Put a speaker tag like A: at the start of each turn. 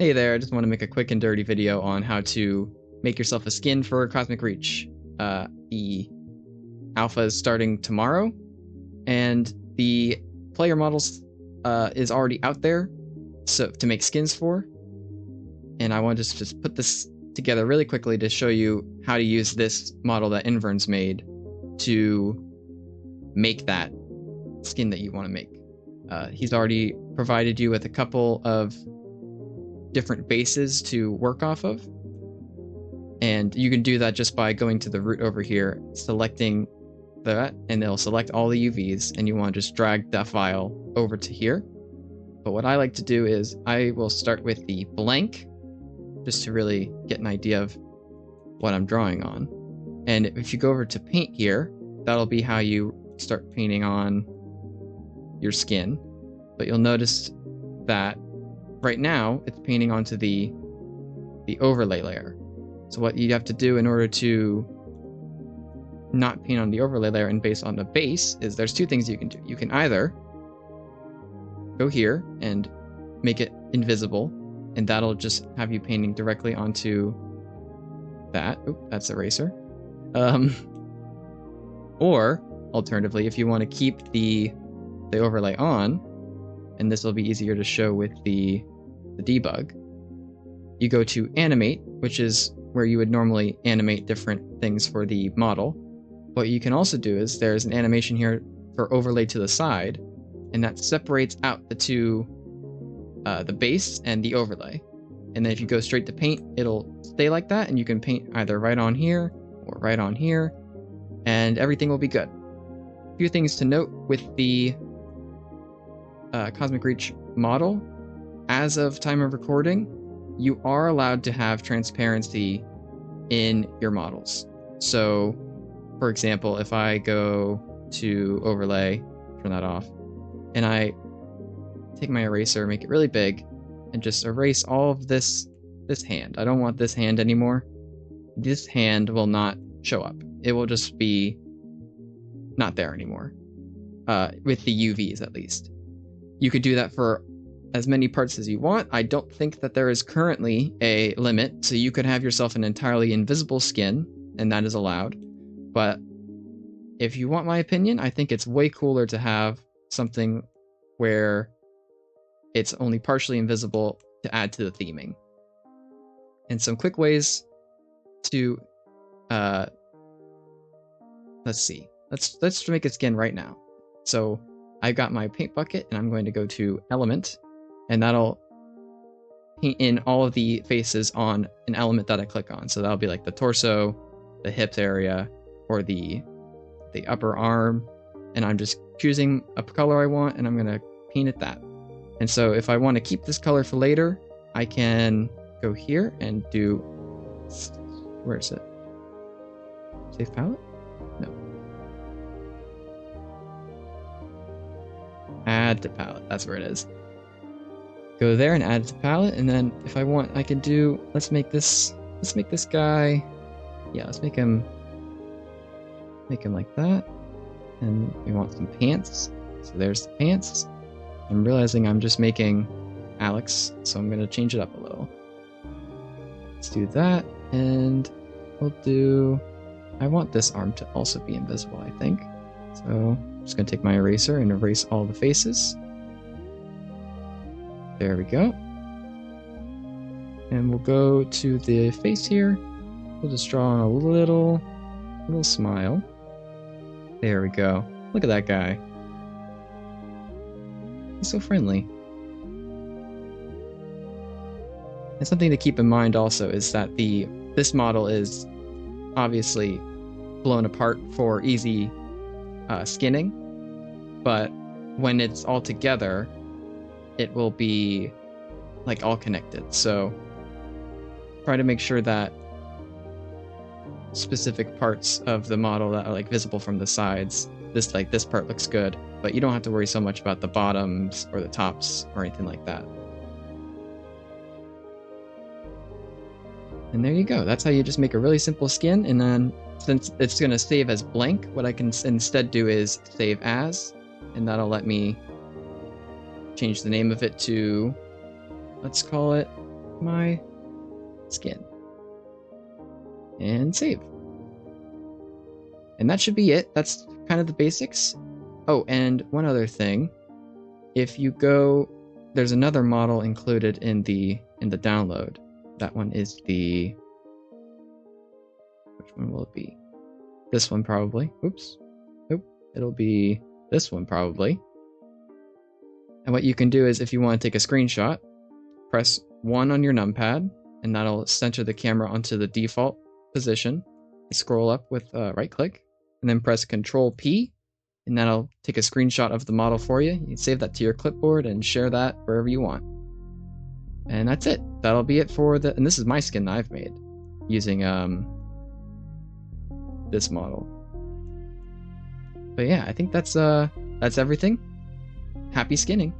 A: Hey there, I just want to make a quick and dirty video on how to make yourself a skin for Cosmic Reach. The alpha is starting tomorrow, and the player models is already out there so to make skins for. And I want to just put this together really quickly to show you how to use this model that Invern's made to make that skin that you want to make. He's already provided you with a couple of different bases to work off of, and you can do that just by going to the root over here, selecting that, and it'll select all the UVs, and you want to just drag that file over to here. But what I like to do is I will start with the blank just to really get an idea of what I'm drawing on. And if you go over to paint here, that'll be how you start painting on your skin. But you'll notice that right now it's painting onto the overlay layer. So what you have to do in order to not paint on the overlay layer and base on the base is there's two things you can do. You can either go here and make it invisible, and that'll just have you painting directly onto that. Oop, that's eraser. Or alternatively, if you want to keep the overlay on, and this will be easier to show with the debug, you go to animate, which is where you would normally animate different things for the model. What you can also do is there's an animation here for overlay to the side, and that separates out the two, the base and the overlay. And then if you go straight to paint, it'll stay like that, and you can paint either right on here or right on here, and everything will be good. A few things to note with the Cosmic Reach model. As of time of recording, you are allowed to have transparency in your models. So, for example, if I go to overlay, turn that off, and I take my eraser, make it really big, and just erase all of this hand. I don't want this hand anymore. This hand will not show up. It will just be not there anymore, with the UVs at least. You could do that for as many parts as you want. I don't think that there is currently a limit, so you could have yourself an entirely invisible skin, and that is allowed. But if you want my opinion, I think it's way cooler to have something where it's only partially invisible to add to the theming. And some quick ways to let's see. Let's make a skin right now. So I've got my paint bucket, and I'm going to go to element, and that'll paint in all of the faces on an element that I click on. So that'll be like the torso, the hips area, or the upper arm, and I'm just choosing a color I want, and I'm gonna paint it that. And so if I want to keep this color for later, I can go here and do, where is it? Save palette? No. Add to palette, that's where it is. Go there and add it to palette, and then if I want, I can do, let's make this guy, yeah, let's make him like that. And we want some pants, so there's the pants. I'm realizing I'm just making Alex, so I'm gonna change it up a little. Let's do that, and we'll do, I want this arm to also be invisible, I think. So I'm just gonna take my eraser and erase all the faces. There we go. And we'll go to the face here. We'll just draw on a little smile. There we go. Look at that guy. He's so friendly. And something to keep in mind also is that this model is obviously blown apart for easy skinning, but when it's all together, it will be like all connected. So try to make sure that specific parts of the model that are like visible from the sides, this part looks good, but you don't have to worry so much about the bottoms or the tops or anything like that. And there you go. That's how you just make a really simple skin. And then since it's going to save as blank, what I can instead do is save as, and that'll let me change the name of it to, let's call it my skin. And save. And that should be it. That's kind of the basics. Oh, and one other thing. If you go, there's another model included in the download. That one is the, which one will it be? This one probably. Oops. Nope. It'll be this one probably. And what you can do is if you want to take a screenshot, press 1 on your numpad, and that'll center the camera onto the default position. Scroll up with right click, and then press Control P, and that'll take a screenshot of the model for you. You can save that to your clipboard and share that wherever you want. And that's it. That'll be it for the, and this is my skin that I've made using this model. But yeah, I think that's everything. Happy skinning.